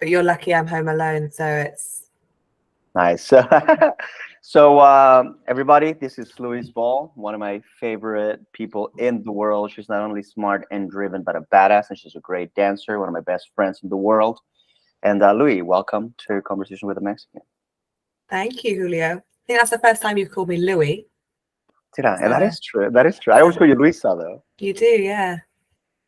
but you're lucky I'm home alone, so it's Nice. So, everybody, this is Louise Ball, one of my favorite people in the world. She's not only smart and driven, but a badass, and she's a great dancer, one of my best friends in the world. And Louis, welcome to Conversation with a Mexican. thank you, Julio. I think that's the first time you've called me Louis. Did I? That is true. That is true. I always call you Luisa, though. You do, yeah.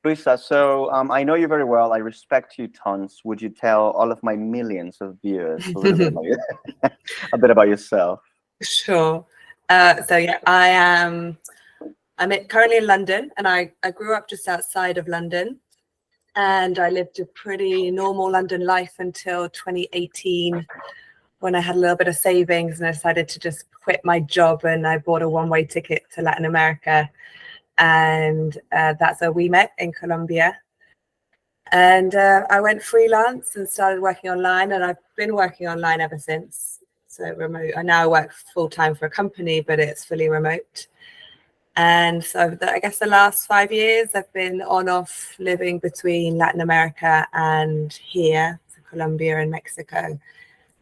Luisa, so I know you very well. I respect you tons. Would you tell all of my millions of viewers a little bit about you, a bit about yourself? Sure. So yeah, I'm currently in London, and I grew up just outside of London, and I lived a pretty normal London life until 2018, when I had a little bit of savings and I decided to just quit my job, and I bought a one-way ticket to Latin America. And that's where we met, in Colombia. And I went freelance and started working online, and I've been working online ever since. So remote. I now work full-time for a company, but it's fully remote. And so I guess the last 5 years I've been on off living between Latin America and here, so Colombia and Mexico.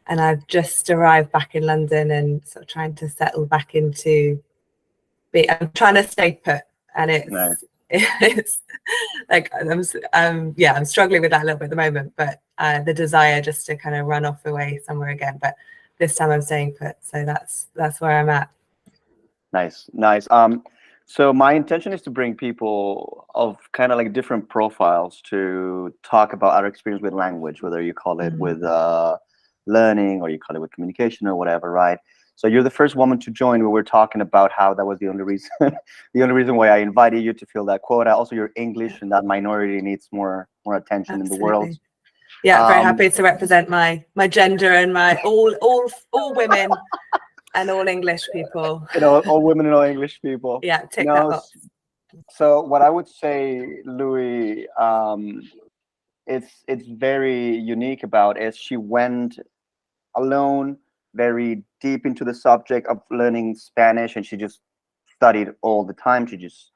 And I've just arrived back in London and sort of trying to settle back into I'm trying to stay put. And it's like I'm struggling with that a little bit at the moment, but the desire just to kind of run off away somewhere again. But this time I'm staying put, so that's where I'm at. Nice. So my intention is to bring people of kind of like different profiles to talk about our experience with language, whether you call it with learning or you call it with communication or whatever, right? So you're the first woman to join where we're talking about how that was the only reason, why I invited you to fill that quota. Also, your English and that minority needs more attention in the world. Yeah, very happy to represent my gender and my all women and all English people. All women and all English people. Yeah, tick that box. So what I would say, Louis, it's very unique about is she went alone, very deep into the subject of learning Spanish, and she just studied all the time. She just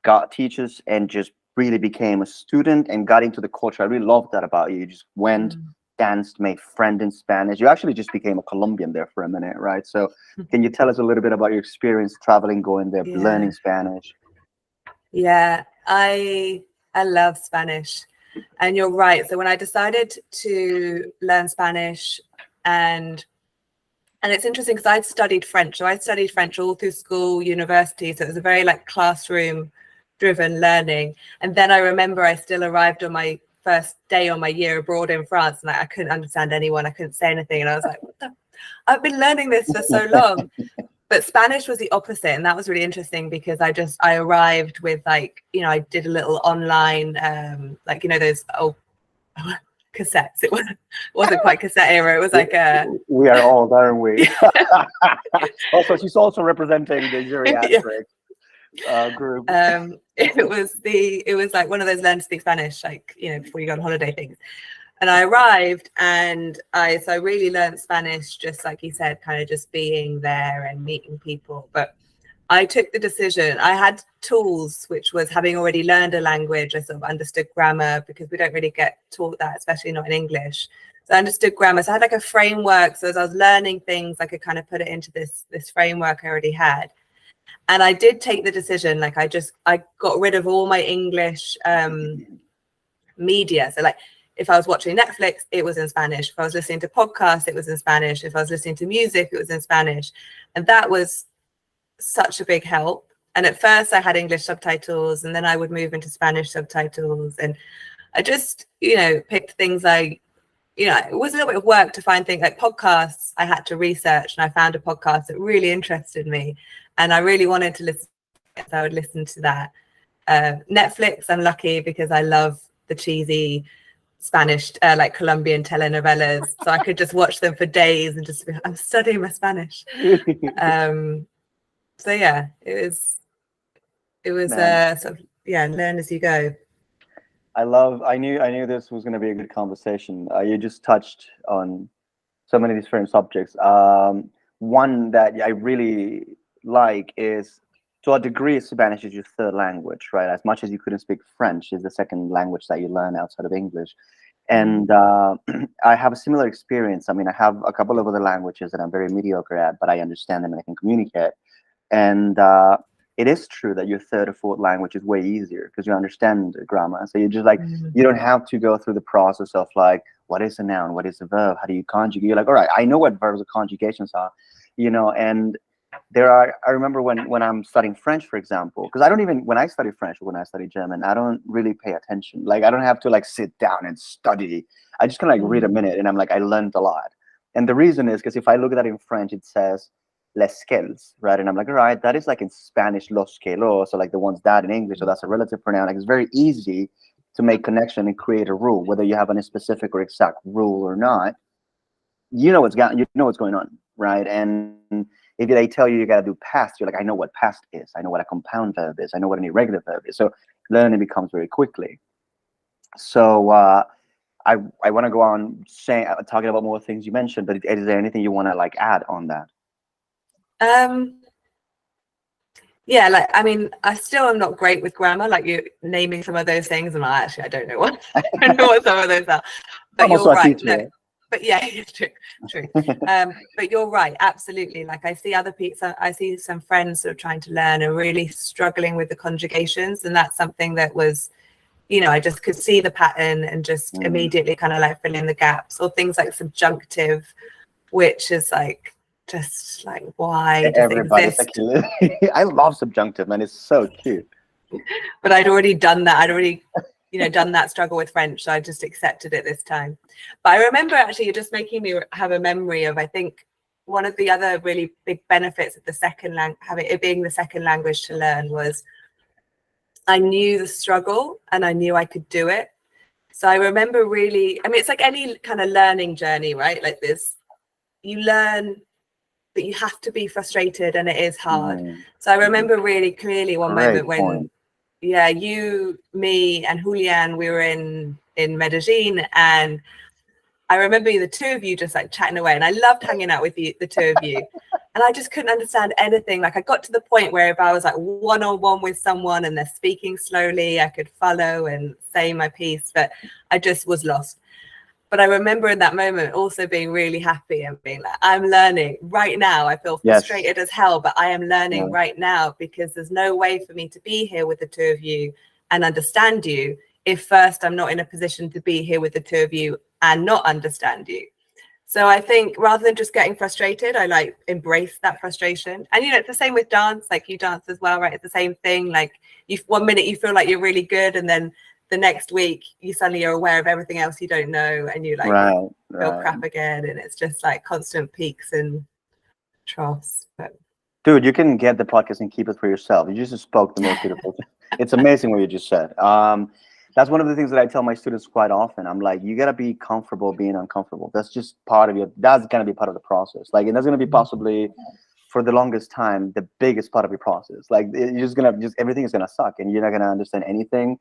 got teachers and just really became a student and got into the culture. I really love that about you. You just went, danced, made friends in Spanish. You actually just became a Colombian there for a minute, right? So can you tell us a little bit about your experience traveling, going there, learning Spanish? Yeah, I love Spanish. And you're right. So when I decided to learn Spanish, and it's interesting because I'd studied French. So I studied French all through school, university. So it was a very like classroom driven learning. And then I remember I still arrived on my first day on my year abroad in France, and I couldn't understand anyone. I couldn't say anything. And I was like, what the? I've been learning this for so long. But Spanish was the opposite. And that was really interesting because I arrived with like, I did a little online, those old cassettes. It wasn't quite cassette era. It was like we are old, aren't we? Also, she's also representing the geriatric group. It was like one of those learn to speak Spanish, like before you go on holiday things. And I arrived, and I really learned Spanish, just like you said, kind of just being there and meeting people. But I took the decision. I had tools, which was having already learned a language. I sort of understood grammar because we don't really get taught that, especially not in English. So I understood grammar. So I had like a framework. So as I was learning things, I could kind of put it into this framework I already had. And I did take the decision, like I got rid of all my English media. So like if I was watching Netflix, it was in Spanish. If I was listening to podcasts, it was in Spanish. If I was listening to music, it was in Spanish. And that was such a big help. And at first I had English subtitles, and then I would move into Spanish subtitles. And I just, picked things like, it was a little bit of work to find things like podcasts. I had to research, and I found a podcast that really interested me. And I really wanted to listen. So I would listen to that. Netflix, I'm lucky because I love the cheesy Spanish, like Colombian telenovelas. So I could just watch them for days and just be, I'm studying my Spanish. So yeah, it was sort of, learn as you go. I knew this was going to be a good conversation. You just touched on so many different subjects. One that I really like is, to a degree, Spanish is your third language, right? As much as you couldn't speak French, is the second language that you learn outside of English. And I have a similar experience. I mean, I have a couple of other languages that I'm very mediocre at, but I understand them and I can communicate. And it is true that your third or fourth language is way easier because you understand the grammar. So you just like, you don't have to go through the process of like, what is a noun? What is a verb? How do you conjugate? You're like, all right, I know what verbs and conjugations are, you know. And I remember when I'm studying French, for example, because I don't even, when I study French or when I study German, I don't really pay attention. Like, I don't have to like sit down and study. I just kind of like read a minute and I'm like, I learned a lot. And the reason is because if I look at that in French, it says les scales, right? And I'm like, all right, that is like in Spanish, los scalos, so like the ones that in English, so that's a relative pronoun. Like, it's very easy to make connection and create a rule, whether you have a specific or exact rule or not. You know what's going on, right? And if they tell you got to do past, you're like, I know what past is. I know what a compound verb is. I know what an irregular verb is. So learning becomes very quickly. So I want to go on saying talking about more things you mentioned, but is there anything you want to like add on that? Yeah, like, I mean, I still am not great with grammar. Like, you naming some of those things, and I don't know what I don't know what some of those are. But you're right. No, but yeah, true. But you're right, absolutely. Like, I see other people, I see some friends who are trying to learn and really struggling with the conjugations, and that's something that was, you know, I just could see the pattern and just immediately kind of like fill in the gaps, or things like subjunctive, which is like, just like, why does it exist? I love subjunctive, man. It's so cute. But I'd already done that. I'd already, you know, done that struggle with French. So I just accepted it this time. But I remember, actually, you're just making me have a memory of, I think, one of the other really big benefits of the second having it being the second language to learn was I knew the struggle and I knew I could do it. So I remember really, I mean, it's like any kind of learning journey, right? Like this, you learn, but you have to be frustrated and it is hard. So I remember really clearly one moment when, yeah, you, me and Julian, we were in Medellin, and I remember the two of you just like chatting away, and I loved hanging out with you, the two of you. And I just couldn't understand anything. Like, I got to the point where if I was like one-on-one with someone and they're speaking slowly, I could follow and say my piece, but I just was lost. But I remember in that moment also being really happy and being like, I'm learning right now. I feel frustrated as hell, but I am learning right now, because there's no way for me to be here with the two of you and understand you if first I'm not in a position to be here with the two of you and not understand you. So I think rather than just getting frustrated, I like embrace that frustration. And, you know, it's the same with dance. Like, you dance as well, right? It's the same thing. Like, one minute you feel like you're really good, and then the next week you suddenly are aware of everything else you don't know, and you like feel crap again. And it's just like constant peaks and troughs. But dude, you can get the podcast and keep it for yourself. You just spoke the most beautiful thing. It's amazing what you just said. That's one of the things that I tell my students quite often. I'm like, you gotta be comfortable being uncomfortable. That's just part of that's gonna be part of the process. Like, and that's gonna be possibly for the longest time the biggest part of your process. Like, you're just everything is gonna suck and you're not gonna understand anything.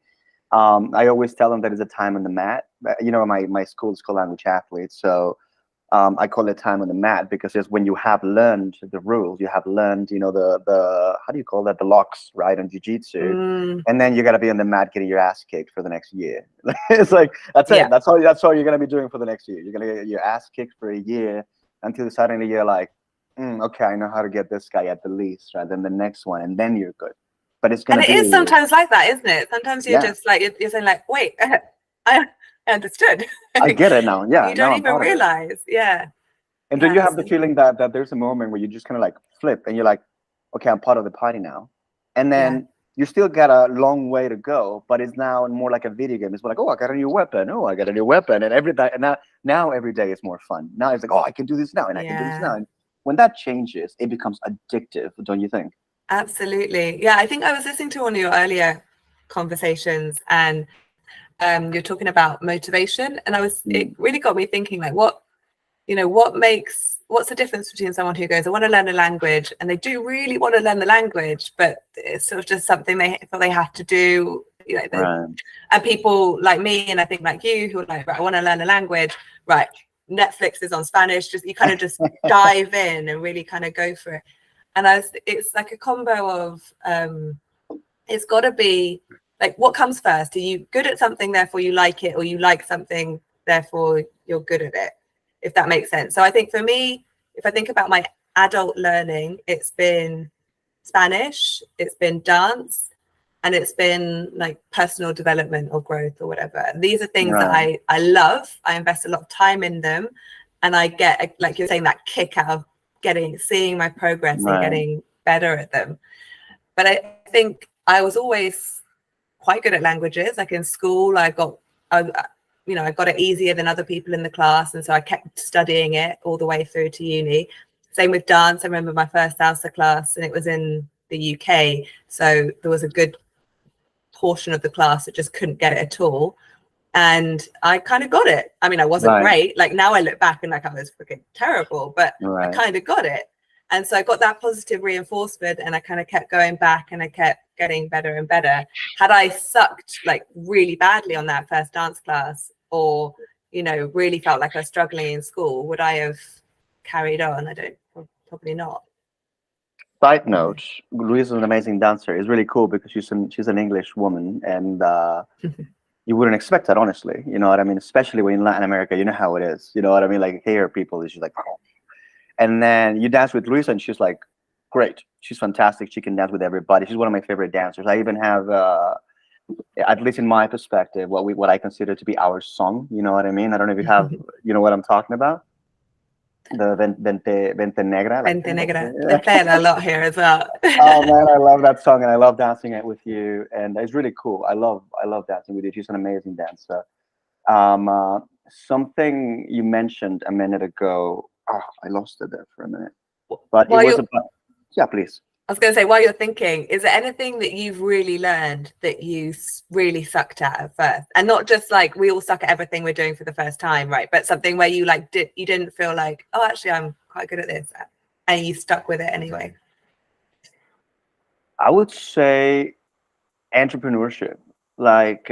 I always tell them that it's a time on the mat. You know, my school is called Language Athletes, so I call it time on the mat, because it's when you have learned the rules, you have learned, you know, the how do you call that, the locks, right, on jiu-jitsu, and then you got to be on the mat getting your ass kicked for the next year. It's like, that's it. That's all you're gonna be doing for the next year. You're gonna get your ass kicked for a year until suddenly you're like, okay, I know how to get this guy at the least, right? Then the next one, and then you're good. But it's gonna and it is sometimes like that, isn't it? Sometimes you're just like, you're saying like, wait, I understood. I get it now. Yeah, you don't even realize. Yeah. And then you have the feeling that there's a moment where you just kind of like flip and you're like, okay, I'm part of the party now. And then you still got a long way to go, but it's now more like a video game. It's more like, oh, I got a new weapon. Oh, I got a new weapon. And every day, and now every day is more fun. Now it's like, oh, I can do this now, and I can do this now. And when that changes, it becomes addictive, don't you think? Absolutely. Yeah, I think I was listening to one of your earlier conversations, and you're talking about motivation, and it really got me thinking, like, what's the difference between someone who goes, I want to learn a language, and they do really want to learn the language, but it's sort of just something they feel they have to do, you know, and people like me, and I think like you, who are like, right, I want to learn a language, right, Netflix is on Spanish, you kind of just dive in and really kind of go for it. And it's like a combo of, it's got to be like, what comes first? Are you good at something, therefore you like it, or you like something, therefore you're good at it, if that makes sense. So I think for me, if I think about my adult learning, it's been Spanish, it's been dance, and it's been like personal development or growth or whatever. These are things that I love. I invest a lot of time in them, and I get, like you're saying, that kick out of seeing my progress and getting better at them. But I think I was always quite good at languages. Like in school, I got it easier than other people in the class, and so I kept studying it all the way through to uni. Same with dance. I remember my first salsa class, and it was in the UK, so there was a good portion of the class that just couldn't get it at all, and I kind of got it. I mean, I wasn't great. Like now I look back and like I was freaking terrible, but I kind of got it. And so I got that positive reinforcement, and I kind of kept going back, and I kept getting better and better. Had I sucked like really badly on that first dance class, or really felt like I was struggling in school, would I have carried on? Probably not. Side note, Louise is an amazing dancer. It's really cool because she's an English woman, and you wouldn't expect that, honestly. You know what I mean? Especially when in Latin America, you know how it is. You know what I mean? Like here, people is just like, oh. And then you dance with Luisa, and she's like, great. She's fantastic. She can dance with everybody. She's one of my favorite dancers. I even have, at least in my perspective, what I consider to be our song. You know what I mean? I don't know if you have, you know what I'm talking about? The Vente Negra. Vente Negra. They play it a lot here as well. Oh man, I love that song, and I love dancing it with you, and it's really cool. I love dancing with you. She's an amazing dancer. Something you mentioned a minute ago. Oh, I lost it there for a minute. But it was about. Yeah, please. I was going to say, while you're thinking, is there anything that you've really learned that you really sucked at first? And not just like we all suck at everything we're doing for the first time, right? But something where you like you didn't feel like, oh, actually, I'm quite good at this, and you stuck with it anyway. I would say entrepreneurship. Like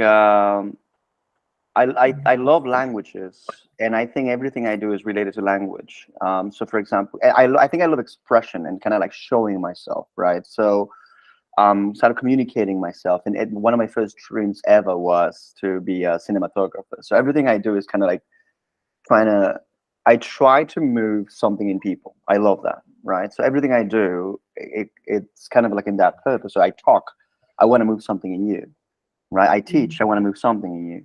I love languages, and I think everything I do is related to language. So for example, I think I love expression and kind of like showing myself, right? So started communicating myself, and one of my first dreams ever was to be a cinematographer. So everything I do is kind of like I try to move something in people. I love that, right? So everything I do, it's kind of like in that purpose. So I talk, I want to move something in you, right? I teach, I want to move something in you.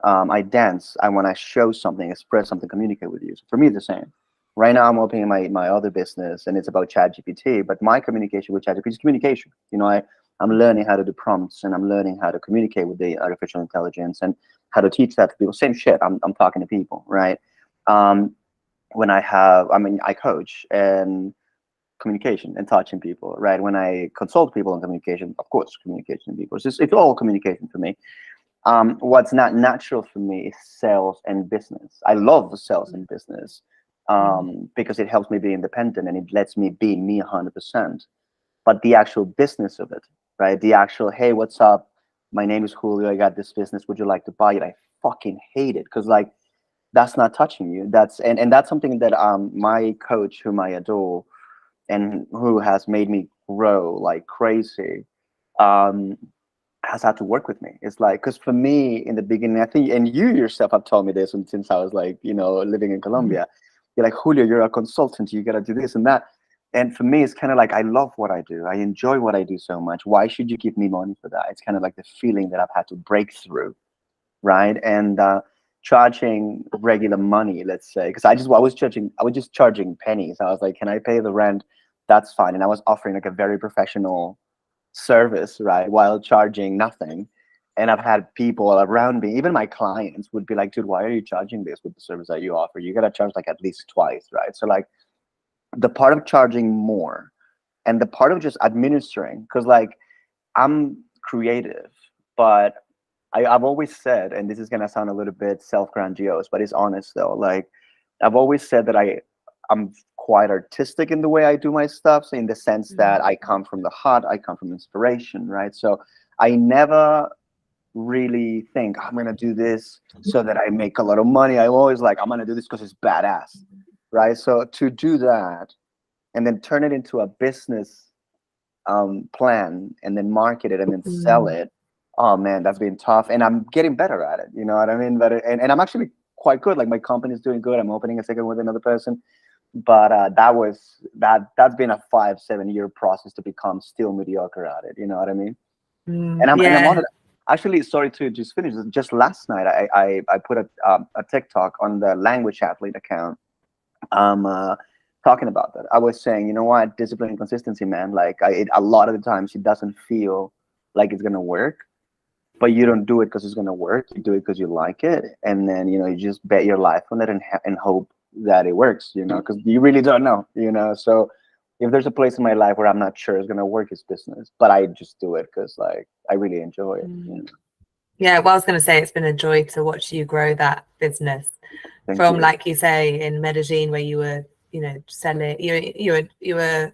I dance, I want to show something, express something, communicate with you. So for me, it's the same. Right now, I'm opening my other business, and it's about ChatGPT. But my communication with ChatGPT is communication. You know, I'm learning how to do prompts, and I'm learning how to communicate with the artificial intelligence, and how to teach that to people. Same shit. I'm talking to people, right? When I coach and communication and touching people, right? When I consult people on communication, of course, communication to people. It's all communication for me. What's not natural for me is sales and business. I love sales and business because it helps me be independent, and it lets me be me 100%. But the actual business of it, right? The actual, hey, what's up? My name is Julio. I got this business. Would you like to buy it? I fucking hate it because like that's not touching you. That's something that my coach, whom I adore, and who has made me grow like crazy, has had to work with me. It's like, because for me in the beginning, I think, and you yourself have told me this since I was like, living in Colombia, you're like, Julio, you're a consultant, you got to do this and that. And for me, it's kind of like, I love what I do. I enjoy what I do so much. Why should you give me money for that? It's kind of like the feeling that I've had to break through, right? And charging regular money, let's say, because I was just charging pennies. I was like, can I pay the rent? That's fine. And I was offering like a very professional service, right, while charging nothing. And I've had people around me, even my clients, would be like, dude, why are you charging this with the service that you offer? You gotta charge like at least twice, right? So like the part of charging more and the part of just administering, because like I'm creative, but I've always said, and this is gonna sound a little bit self-grandiose, but it's honest though, like I've always said that I'm quite artistic in the way I do my stuff, so in the sense that I come from the heart, I come from inspiration, right? So I never really think I'm gonna do this so that I make a lot of money. I'm always like, I'm gonna do this because it's badass, right? So to do that and then turn it into a business plan and then market it and then sell it, oh man, that's been tough. And I'm getting better at it, you know what I mean? But and I'm actually quite good. Like my company's doing good. I'm opening a second with another person. But that's been a 5-7 year process to become still mediocre at it. You know what I mean? And I'm on it. Actually, sorry to just finish. Just last night, I put a TikTok on the Language Athlete account, talking about that. I was saying, you know what, discipline and consistency, man. Like a lot of the times, it doesn't feel like it's gonna work, but you don't do it because it's gonna work. You do it because you like it, and then you just bet your life on it and hope that it works. Because you really don't know. So if there's a place in my life where I'm not sure it's gonna work, it's business, but I just do it because like I really enjoy it. Yeah, well, I was going to say it's been a joy to watch you grow that business from, like you say, in Medellin, where you were, selling, you were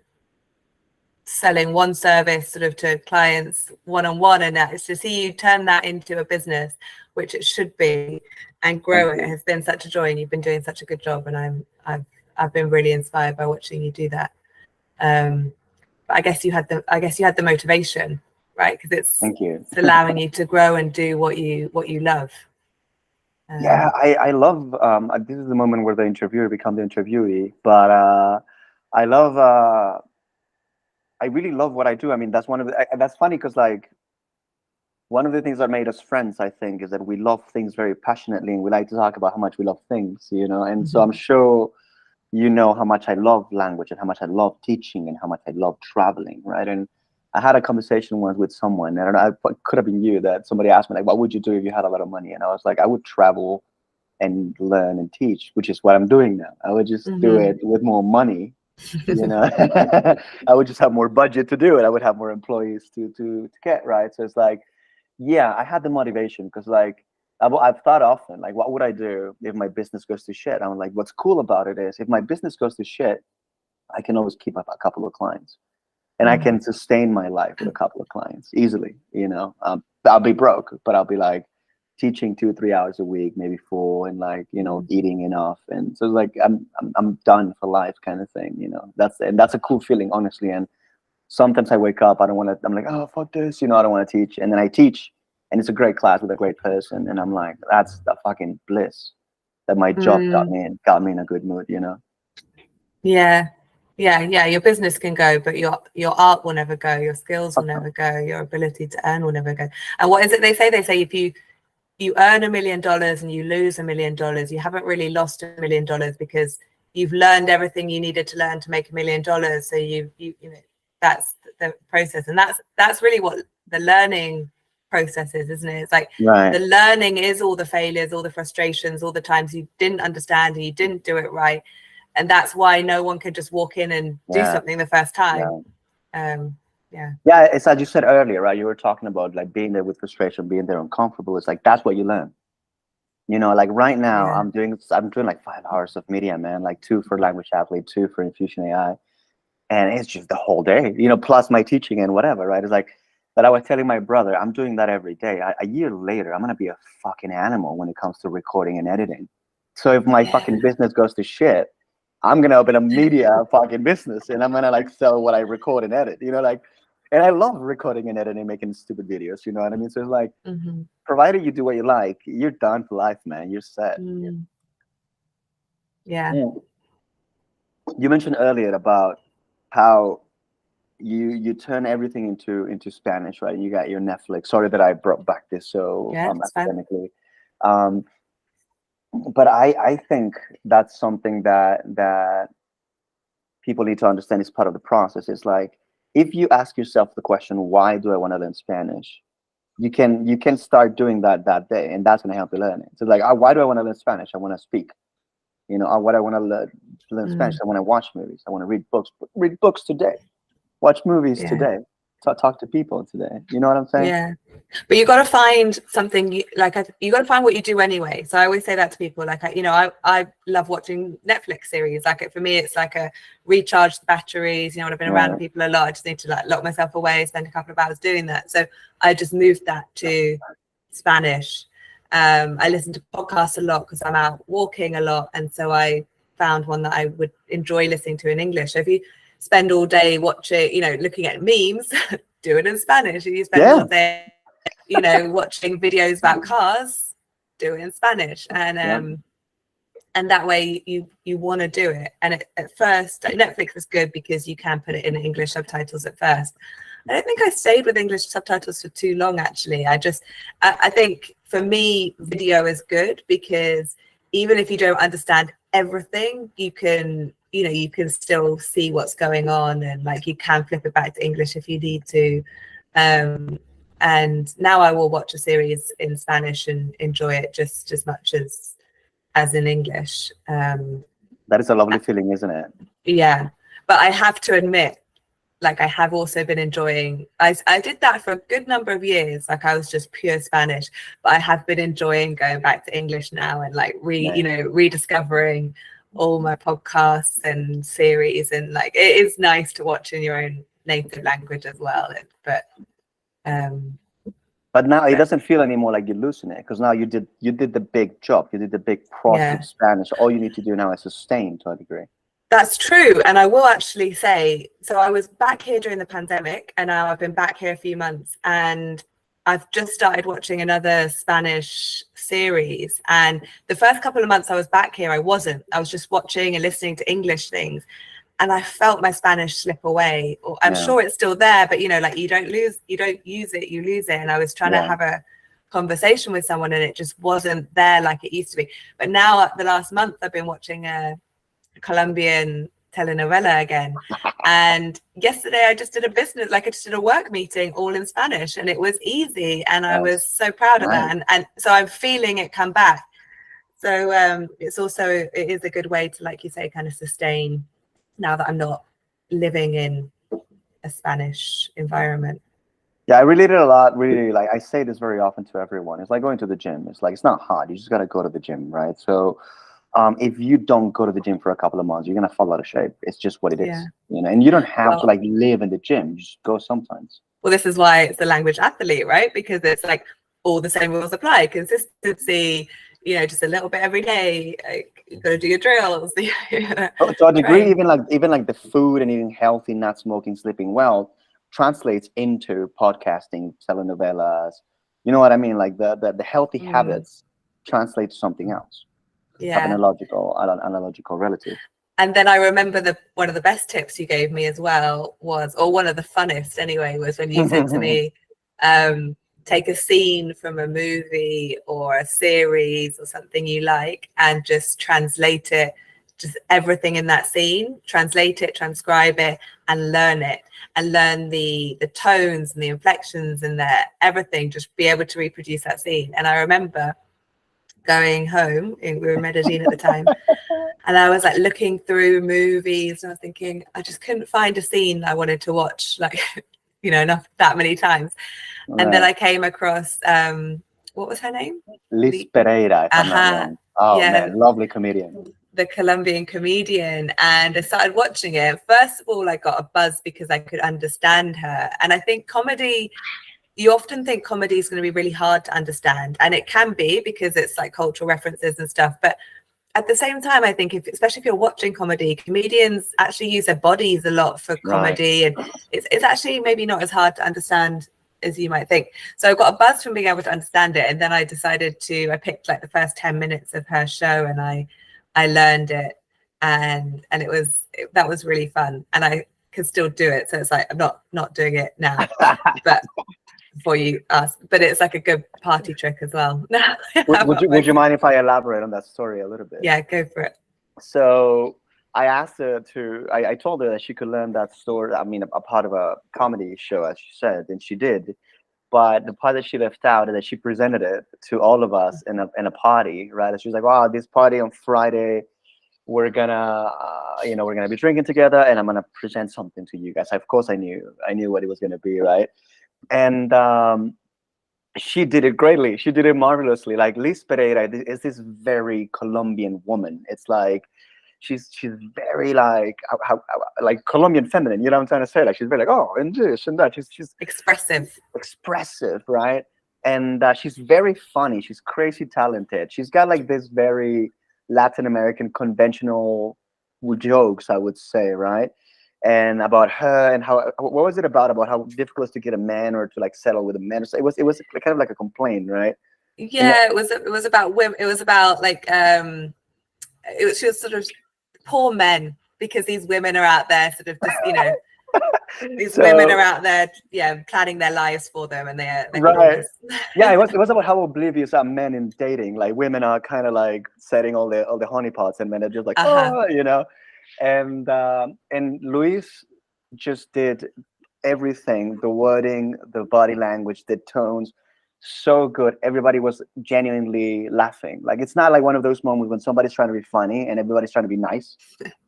selling one service sort of to clients one-on-one, and that is to see you turn that into a business, which it should be, and grow it has been such a joy, and you've been doing such a good job, and I've been really inspired by watching you do that. But I guess you had the motivation, right? Because it's allowing you to grow and do what you love. Yeah, I love. This is the moment where the interviewer becomes the interviewee. But I love. I really love what I do. I mean, that's that's funny because like one of the things that made us friends, I think, is that we love things very passionately, and we like to talk about how much we love things. And so I'm sure how much I love language and how much I love teaching and how much I love traveling, right? And I had a conversation once with someone, and I don't know, it could have been you, that somebody asked me, like, what would you do if you had a lot of money? And I was like, I would travel and learn and teach, which is what I'm doing now. I would just do it with more money, I would just have more budget to do it. I would have more employees to get, right? So it's like, yeah, I had the motivation because like, I've thought often, like, what would I do if my business goes to shit? I'm like, what's cool about it is if my business goes to shit, I can always keep up a couple of clients. And I can sustain my life with a couple of clients easily, I'll be broke, but I'll be like teaching 2-3 hours a week, maybe 4, and like, eating enough. And so like, I'm done for life kind of thing, that's a cool feeling, honestly. And sometimes I wake up, I'm like, oh, fuck this, I don't want to teach. And then I teach and it's a great class with a great person. And I'm like, that's the fucking bliss that my job got me in a good mood, Yeah, your business can go, but your art will never go, your skills will never go, your ability to earn will never go. And what is it they say? They say if you earn $1 million and you lose $1 million, you haven't really lost $1 million because you've learned everything you needed to learn to make $1 million. So you that's the process, and that's really what the learning process is, isn't it? It's like the learning is all the failures, all the frustrations, all the times you didn't understand and you didn't do it right. And that's why no one can just walk in and do something the first time. Yeah, it's as you said earlier, right? You were talking about like being there with frustration, being there uncomfortable. It's like that's what you learn. Like right now I'm doing like 5 hours of media, man, like 2 for Language Athlete, 2 for Infusion AI. And it's just the whole day, plus my teaching and whatever, right? It's like, but I was telling my brother, I'm doing that every day. A year later, I'm going to be a fucking animal when it comes to recording and editing. So if my fucking business goes to shit, I'm going to open a media fucking business and I'm going to like sell what I record and edit, like, and I love recording and editing, making stupid videos, you know what I mean? So it's like, provided you do what you like, you're done for life, man. You're set. Yeah. You mentioned earlier about how you turn everything into Spanish, right? You got your Netflix. Sorry that I brought back this so academically. But I think that's something that people need to understand is part of the process. It's like, if you ask yourself the question, why do I want to learn Spanish? You can start doing that day, and that's going to help you learn it. So like, why do I want to learn Spanish? I want to speak. What I want to learn Spanish. I want to watch movies. I want to read books. Read books today. Watch movies today. Talk to people today. You know what I'm saying? Yeah. But you got to find something you got to find what you do anyway. So I always say that to people, like, I love watching Netflix series. Like for me, it's like a recharge the batteries. When I've been around people a lot, I just need to like lock myself away, spend a couple of hours doing that. So I just moved that to Spanish. I listen to podcasts a lot because I'm out walking a lot. And so I found one that I would enjoy listening to in English. So if you spend all day watching, looking at memes, do it in Spanish. If you spend all day, watching videos about cars, do it in Spanish. And and that way you want to do it. And at first, Netflix is good because you can put it in English subtitles at first. I don't think I stayed with English subtitles for too long, actually. I think for me, video is good because even if you don't understand everything, you can still see what's going on, and like you can flip it back to English if you need to. And now I will watch a series in Spanish and enjoy it just as much as in English. That is a lovely feeling, isn't it? Yeah, but I have to admit, like I have also been enjoying, I did that for a good number of years. Like I was just pure Spanish, but I have been enjoying going back to English now and like rediscovering all my podcasts and series. And like, it is nice to watch in your own native language as well. But now it doesn't feel anymore like you're losing it, because now you did the big job. You did the big process of Spanish. All you need to do now is sustain to a degree. That's true. And I will actually say, so I was back here during the pandemic, and now I've been back here a few months, and I've just started watching another Spanish series. And the first couple of months I was back here, I wasn't. I was just watching and listening to English things. And I felt my Spanish slip away. Or I'm sure it's still there, but like you don't use it, you lose it. And I was trying to have a conversation with someone, and it just wasn't there like it used to be. But now, the last month, I've been watching a Colombian telenovela again. And yesterday I just did a work meeting all in Spanish, and it was easy, and I was so proud of that. And so I'm feeling it come back. So it is a good way to, like you say, kind of sustain now that I'm not living in a Spanish environment. Yeah, I relate it a lot. Really, like I say this very often to everyone. It's like going to the gym. It's like, it's not hard. You just got to go to the gym, right? So if you don't go to the gym for a couple of months, you're gonna fall out of shape. It's just what it is, and you don't have to like live in the gym. You just go sometimes. Well, this is why it's the language athlete, right? Because it's like all the same rules apply. Consistency, just a little bit every day. Like, you got to do your drills. To a degree, even like the food and eating healthy, not smoking, sleeping well, translates into podcasting, telenovelas. You know what I mean? Like the healthy habits translate to something else. Analogical relative. And then I remember one of the best tips you gave me as well was, or one of the funnest anyway, was when you said to me, take a scene from a movie or a series or something you like, and just translate it, just everything in that scene, translate it, transcribe it, and learn it, and learn the tones and the inflections and everything, just be able to reproduce that scene. And I remember going home, we were in Medellin at the time, and I was like looking through movies, and I was thinking I just couldn't find a scene I wanted to watch, like enough that many times. And then I came across what was her name? Liz Pereira, if I'm not wrong. Oh man, lovely comedian. The Colombian comedian. And I started watching it. First of all, I got a buzz because I could understand her. And I think comedy, you often think comedy is going to be really hard to understand, and it can be because it's like cultural references and stuff. But at the same time, I think especially if you're watching comedy, comedians actually use their bodies a lot for comedy, and it's actually maybe not as hard to understand as you might think. So I got a buzz from being able to understand it, and then I I picked like the first 10 minutes of her show, and I learned it, and that was really fun, and I could still do it. So it's like I'm not doing it now, but before you ask, but it's like a good party trick as well. Would you mind if I elaborate on that story a little bit? Yeah, go for it. So I asked her I told her that she could learn that story. I mean, a part of a comedy show, as she said, and she did. But the part that she left out is that she presented it to all of us in a party, right? And she was like, "Wow, this party on Friday, we're gonna be drinking together, and I'm gonna present something to you guys." Of course, I knew what it was gonna be, right? And she did it greatly. She did it marvelously. Like Liz Pereira is this very Colombian woman. It's like she's very like like Colombian feminine. You know what I'm trying to say? Like she's very like, oh, and this and that. She's expressive, right? And she's very funny. She's crazy talented. She's got like this very Latin American conventional jokes, I would say, right? And about her and what was it about how difficult it is to get a man or to like settle with a man? So it was kind of like a complaint, right? Yeah, it was about women. It was about like it was just sort of poor men, because these women are out there sort of just, you know, these women are out there, planning their lives for them, and they're right. Yeah, it was about how oblivious are men in dating. Like women are kind of like setting all the honeypots, and men are just like, oh, you know. And Louise just did everything, the wording, the body language, the tones, so good. Everybody was genuinely laughing. Like it's not like one of those moments when somebody's trying to be funny and everybody's trying to be nice,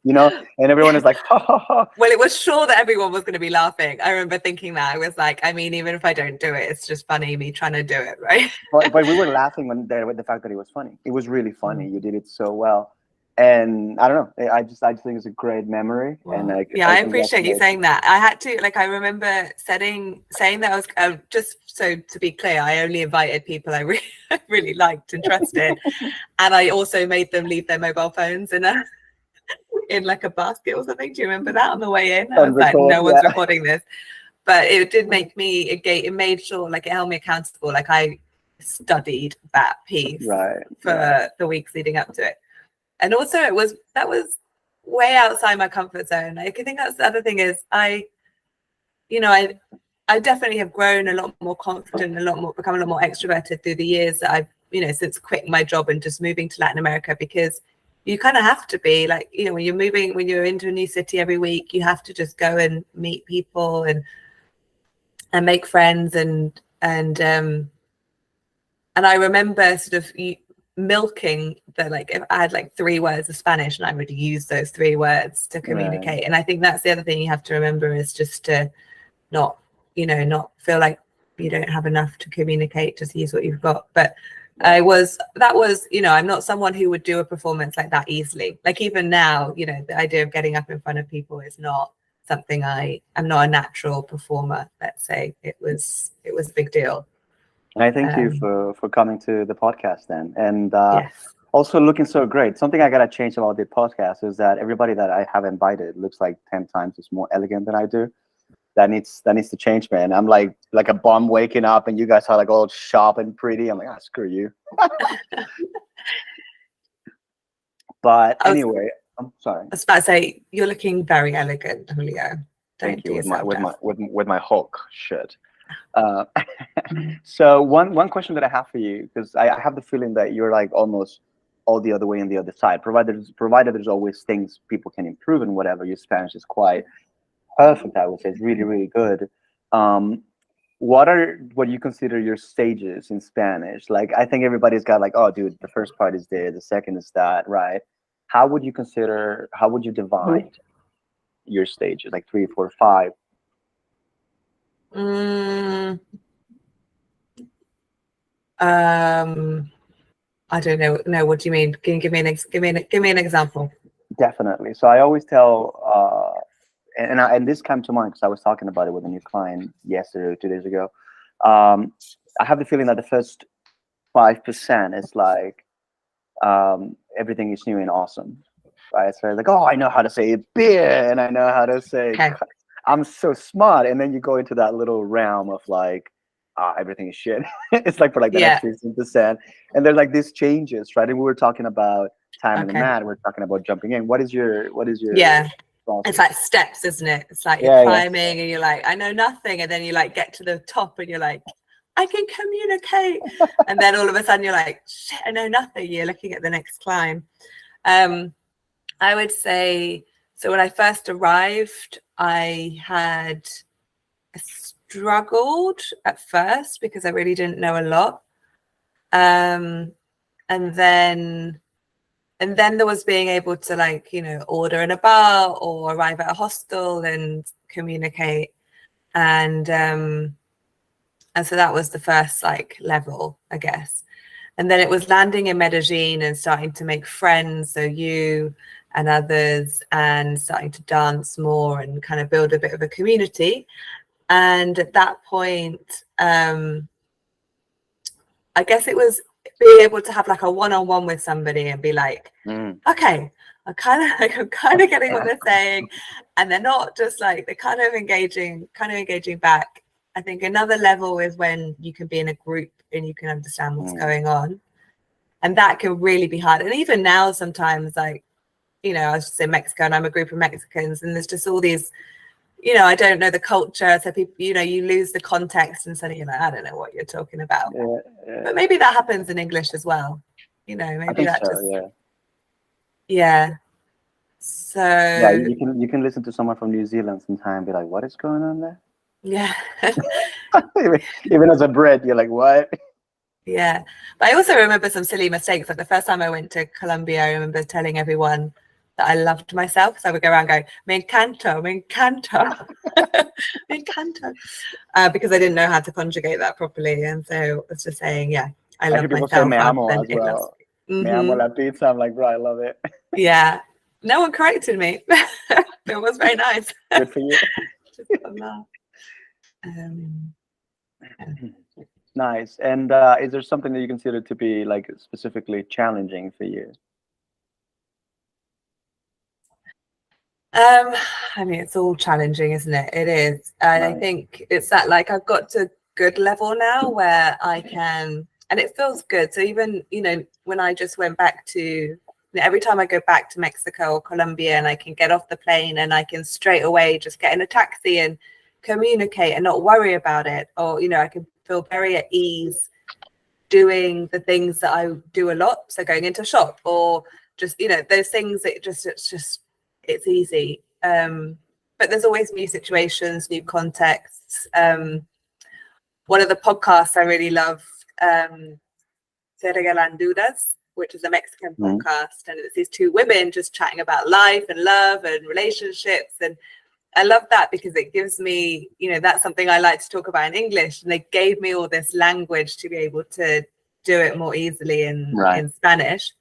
you know, and everyone is like, ha ha ha. Well, it was sure that everyone was going to be laughing. I remember thinking that. I was like, I mean, even if I don't do it, it's just funny me trying to do it, right? But we were laughing with the fact that it was funny. It was really funny. You did it so well. And I don't know. I just think it's a great memory. Wow. And I appreciate you saying that. I had to, like, I remember saying that I was just so to be clear, I only invited people I really liked and trusted, and I also made them leave their mobile phones in like a basket or something. Do you remember that on the way in? I was like, no one's recording this, but it did make me it made sure, like, it held me accountable. Like I studied that piece for the weeks leading up to it. And also that was way outside my comfort zone. I think that's the other thing is I definitely have grown a lot more confident, become a lot more extroverted through the years that I've, since quitting my job and just moving to Latin America, because you kind of have to be like, when you're into a new city every week, you have to just go and meet people and make friends and I remember sort of milking the, like, if I had like 3 words of Spanish and I would use those 3 words to communicate. Right. And I think that's the other thing you have to remember is just to not feel like you don't have enough to communicate, just use what you've got. But that was, I'm not someone who would do a performance like that easily. Like even now, the idea of getting up in front of people is not something I'm not a natural performer, let's say. It was a big deal. I thank you for coming to the podcast then. And also looking so great. Something I got to change about the podcast is that everybody that I have invited looks like 10 times as more elegant than I do. That needs to change, man. I'm like a bum waking up and you guys are like all sharp and pretty. I'm like, screw you. But anyway, I'm sorry. I was about to say, you're looking very elegant, Julio. Thank you, with my Hulk shirt. So one question that I have for you, because I have the feeling that you're like almost all the other way on the other side. Provided there's always things people can improve and whatever. Your Spanish is quite perfect, I would say. It's really, really good. What you consider your stages in Spanish? Like, I think everybody's got like, oh, dude, the first part is there, the second is that, right? How would you divide your stages? Like 3, 4, 5? I don't know. What do you mean? Can you give me an example? Definitely. So I always tell, and this came to mind because I was talking about it with a new client yesterday or 2 days ago. I have the feeling that the first 5% is like everything is new and awesome, right? So like, oh, I know how to say beer, and I know how to say I'm so smart, and then you go into that little realm of like, everything is shit. It's like for like the next 15%, and there's like these changes, right? And we were talking about time in the mat. We're talking about jumping in. What is your process? It's like steps, isn't it? It's like you're climbing and you're like, I know nothing, and then you like get to the top and you're like, I can communicate, and then all of a sudden you're like, shit, I know nothing. You're looking at the next climb. I would say, so when I first arrived, I had struggled at first because I really didn't know a lot, and then there was being able to, like, order in a bar or arrive at a hostel and communicate, and so that was the first like level, I guess. And then it was landing in Medellin and starting to make friends, so you and others, and starting to dance more and kind of build a bit of a community. And at that point, I guess it was being able to have like a one-on-one with somebody and be like, okay, I'm kind of getting what they're saying, and they're not just like, they're kind of engaging back. I think another level is when you can be in a group and you can understand what's going on. And that can really be hard. And even now, sometimes, like, you know, I was just in Mexico and I'm a group of Mexicans, and there's just all these, you know, I don't know the culture. So people, you know, you lose the context and suddenly you're like, I don't know what you're talking about. But maybe that happens in English as well. You know, maybe I think that so, just, yeah. So yeah, you can listen to someone from New Zealand sometime and be like, what is going on there? yeah. Even as a Brit, you're like, what? Yeah, but I also remember some silly mistakes. Like the first time I went to Colombia, I remember telling everyone that I loved myself. So I would go around going, me encanto, me encanto, me encanto, because I didn't know how to conjugate that properly. And so I was just saying, yeah, I I hear love people say myself. me amo as It loves well. me. Me amo la pizza. I'm like, bro, I love it. Yeah, no one corrected me. It was very nice. Good for you. Just a laugh. Nice. And is there something that you consider to be like specifically challenging for you? I mean, it's all challenging, isn't it? It is. And I think it's that, like, I've got to a good level now where I can, and it feels good. So even, you know, when I just went back to, you know, every time I go back to Mexico or Colombia and I can get off the plane and I can straight away just get in a taxi and communicate and not worry about it. Or, you know, I can feel very at ease doing the things that I do a lot. So going into a shop or just, you know, those things that it's easy. But there's always new situations, new contexts. One of the podcasts I really love, Se Regalan Dudas, which is a Mexican podcast, and it's these two women just chatting about life and love and relationships. And I love that because it gives me, you know, that's something I like to talk about in English. And they gave me all this language to be able to do it more easily in Spanish.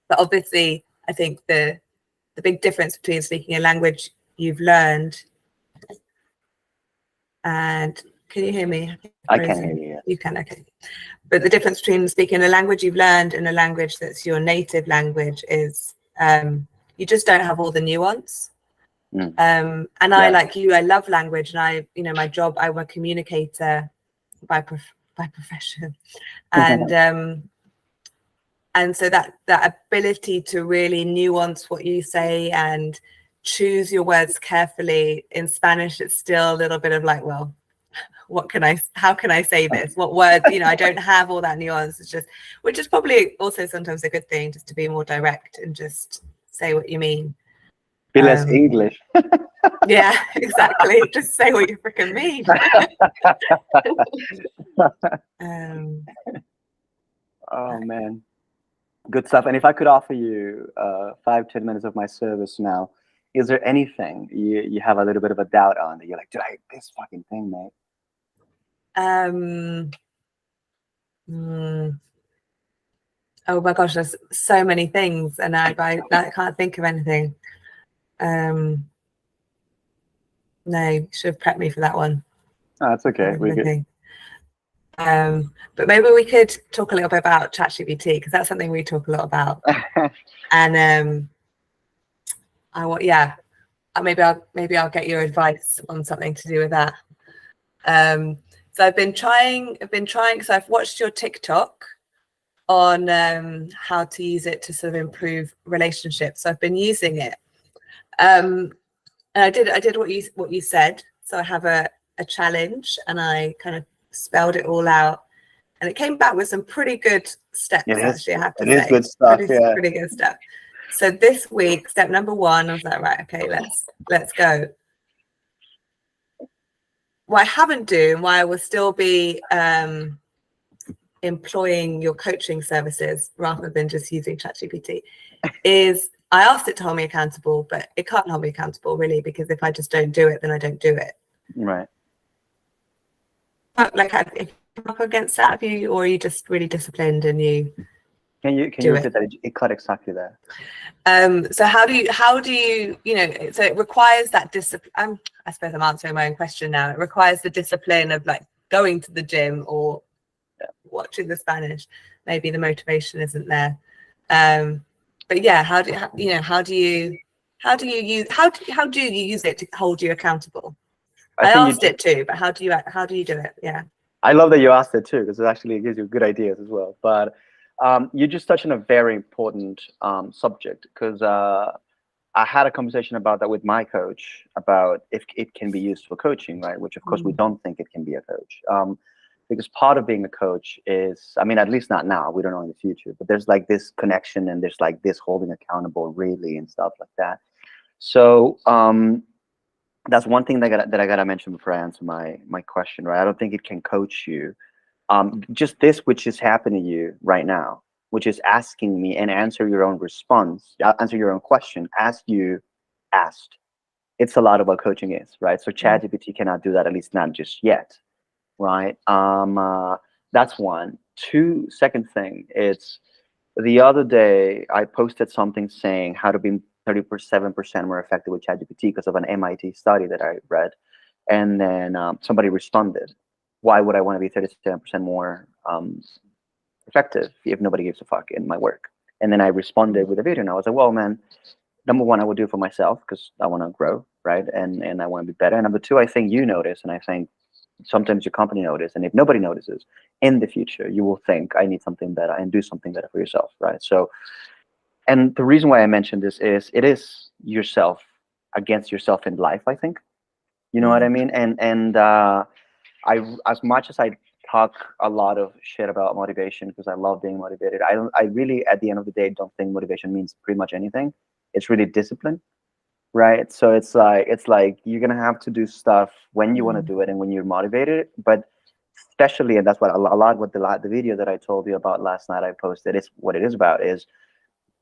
But obviously, I think the big difference between speaking a language you've learned and can you hear me? I can hear you. You can, okay. But the difference between speaking a language you've learned and a language that's your native language is you just don't have all the nuance. And I, like you, I love language, and I, you know, my job, I'm a communicator by profession, and so that ability to really nuance what you say and choose your words carefully. In Spanish, it's still a little bit of like, well, how can I say this? What words, you know, I don't have all that nuance. It's just, which is probably also sometimes a good thing, just to be more direct and just say what you mean. Be less English. Yeah, exactly. Just say what you freaking mean. Oh man, good stuff. And if I could offer you 5-10 minutes of my service now, is there anything you have a little bit of a doubt on that you're like, dude, I hate this fucking thing, mate? Oh my gosh, there's so many things, and I can't think of anything. No, you should have prepped me for that one. Oh, that's okay. We good. But maybe we could talk a little bit about ChatGPT, because that's something we talk a lot about. And maybe I'll get your advice on something to do with that. So I've been trying, because I've watched your TikTok on how to use it to sort of improve relationships. So I've been using it. And I did what you said. So I have a challenge, and I kind of spelled it all out, and it came back with some pretty good steps. Actually, I have to say, it is good stuff. Pretty good stuff. So this week, step number 1, I was like, right, okay, let's go. What I haven't done, why I will still be employing your coaching services rather than just using ChatGPT, is I asked it to hold me accountable, but it can't hold me accountable really, because if I just don't do it, then I don't do it. Right. Like, if you're up against that, or are you just really disciplined and you? Can you repeat that? It cut exactly there. So how do you, you know? So it requires that discipline. I suppose I'm answering my own question now. It requires the discipline of like going to the gym or watching the Spanish. Maybe the motivation isn't there. But yeah, how do you use it to hold you accountable? I asked it too, but how do you do it? Yeah. I love that you asked it too, because it actually gives you good ideas as well. But You just touched on a very important subject, because I had a conversation about that with my coach about if it can be used for coaching, right? Which of course we don't think it can be a coach. Because part of being a coach is, I mean, at least not now, we don't know in the future, but there's like this connection and there's like this holding accountable really and stuff like that. So that's one thing that I gotta mention before I answer my question, right? I don't think it can coach you. Just this, which is happening to you right now, which is asking me and answer your own response, answer your own question as you asked. It's a lot of what coaching is, right? So ChatGPT cannot do that, at least not just yet, right? That's one. Two, second thing, it's the other day I posted something saying how to be 37% more effective with ChatGPT because of an MIT study that I read. And then somebody responded, why would I want to be 37% more effective if nobody gives a fuck in my work? And then I responded with a video, and I was like, well, man, number one, I would do it for myself because I want to grow, right? And I want to be better. And number two, I think you notice, and I think sometimes your company notice, and if nobody notices, in the future, you will think, I need something better and do something better for yourself, right? So, and the reason why I mentioned this is it is yourself against yourself in life, I think. You know what I mean? And as much as I talk a lot of shit about motivation because I love being motivated, I really, at the end of the day, don't think motivation means pretty much anything. It's really discipline, right? So it's like you're gonna have to do stuff when you want to do it and when you're motivated, but especially, and that's what a lot what the video that I told you about last night I posted, is what it is about is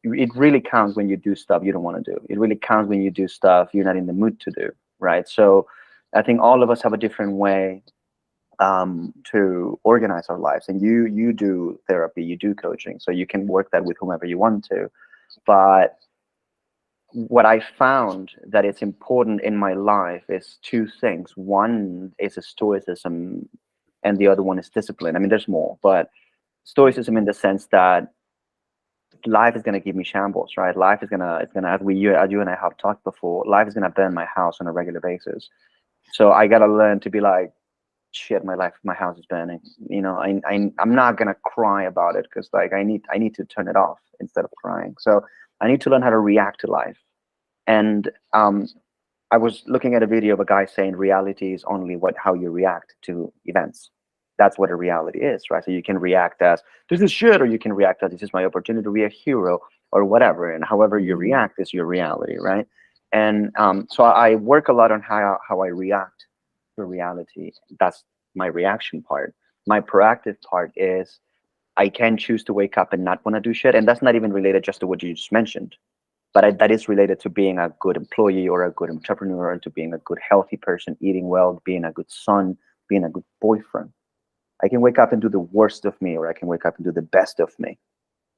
it really counts when you do stuff you don't want to do. It really counts when you do stuff you're not in the mood to do, right? So I think all of us have a different way to organize our lives, and you do therapy, you do coaching, so you can work that with whomever you want to. But what I found that it's important in my life is two things. One is a stoicism, and the other one is discipline. I mean, there's more, but stoicism in the sense that life is going to give me shambles, right? Life is gonna, as you and I have talked before, life is gonna burn my house on a regular basis. So I gotta learn to be like, shit, my house is burning. You know, I'm not gonna cry about it because like I need to turn it off instead of crying. So I need to learn how to react to life. And I was looking at a video of a guy saying reality is only how you react to events. That's what a reality is, right? So you can react as this is shit, or you can react as this is my opportunity to be a hero, or whatever. And however you react is your reality, right? And so I work a lot on how I react to reality. That's my reaction part. My proactive part is I can choose to wake up and not want to do shit, and that's not even related just to what you just mentioned. But that is related to being a good employee or a good entrepreneur, and to being a good healthy person, eating well, being a good son, being a good boyfriend. I can wake up and do the worst of me, or I can wake up and do the best of me,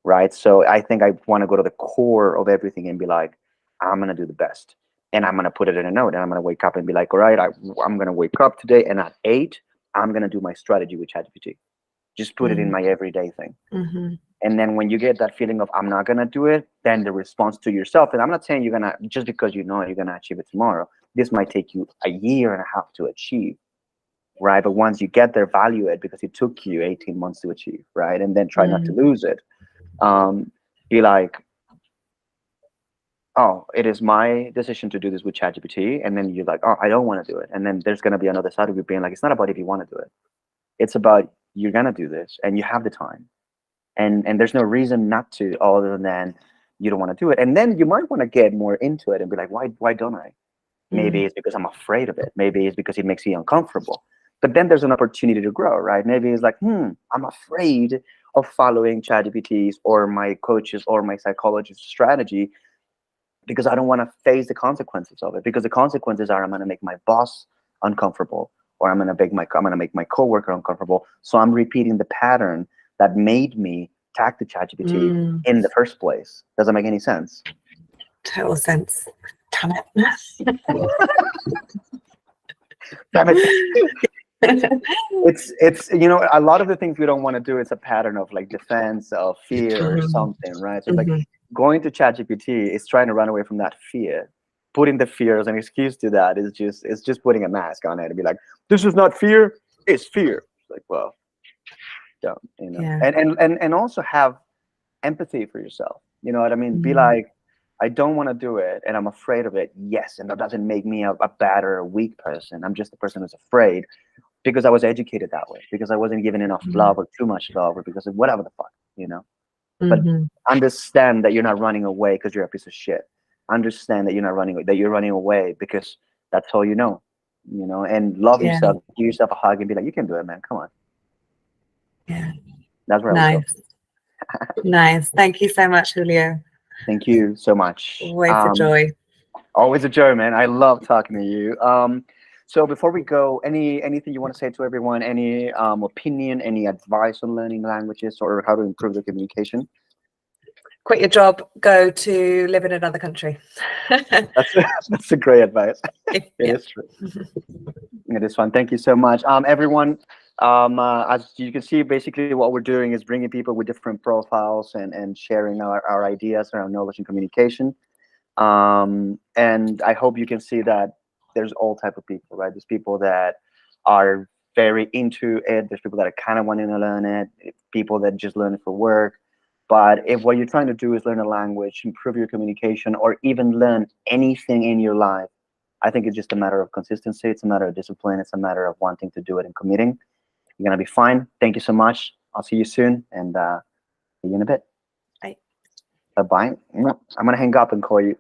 right? So I think I want to go to the core of everything and be like, I'm going to do the best. And I'm going to put it in a note, and I'm going to wake up and be like, all right, I'm going to wake up today, and at 8, I'm going to do my strategy with ChatGPT. Just put it in my everyday thing. And then when you get that feeling of I'm not going to do it, then the response to yourself, and I'm not saying you're going to, just because you know you're going to achieve it tomorrow, this might take you a year and a half to achieve, right? But once you get there, value it, because it took you 18 months to achieve, right? And then try not to lose it. Be like, oh, it is my decision to do this with ChatGPT. And then you're like, oh, I don't want to do it. And then there's going to be another side of you being like, it's not about if you want to do it. It's about you're going to do this and you have the time. And there's no reason not to, other than you don't want to do it. And then you might want to get more into it and be like, why don't I? Maybe it's because I'm afraid of it. Maybe it's because it makes you uncomfortable. But then there's an opportunity to grow, right? Maybe it's like, I'm afraid of following ChatGPT's or my coach's or my psychologist's strategy because I don't want to face the consequences of it. Because the consequences are I'm going to make my boss uncomfortable, or I'm going to make my coworker uncomfortable. So I'm repeating the pattern that made me tag to ChatGPT in the first place. Does that make any sense? Total sense. Damn it. Damn it. It's you know, a lot of the things we don't want to do, it's a pattern of like defense, of fear or something, right? So like going to ChatGPT is trying to run away from that fear. Putting the fear as an excuse to that is just putting a mask on it and be like, this is not fear, it's fear. Like, well, don't, you know. And also have empathy for yourself. You know what I mean? Be Mm. like, I don't want to do it and I'm afraid of it. Yes. And that doesn't make me a bad or a weak person. I'm just a person who's afraid because I was educated that way, because I wasn't given enough love or too much love, or because of whatever the fuck, you know. But understand that you're not running away because you're a piece of shit. Understand that you're not running, that you're running away because that's all you know, and love Yeah. yourself, give yourself a hug and be like, you can do it, man. Come on. Yeah. That's where I would go. Nice. Thank you so much, Julio. Thank you so much. Always a joy. Always a joy, man. I love talking to you. So before we go, anything you want to say to everyone? Any opinion, any advice on learning languages or how to improve the communication? Quit your job, go to live in another country. That's a great advice. It Yeah. is true. It is fun. Thank you so much, everyone. As you can see, basically what we're doing is bringing people with different profiles and sharing our ideas around knowledge and communication. And I hope you can see that there's all type of people, right? There's people that are very into it. There's people that are kind of wanting to learn it. People that just learn it for work. But if what you're trying to do is learn a language, improve your communication, or even learn anything in your life, I think it's just a matter of consistency. It's a matter of discipline. It's a matter of wanting to do it and committing. You're going to be fine. Thank you so much. I'll see you soon, and see you in a bit. Bye. Bye-bye. I'm going to hang up and call you.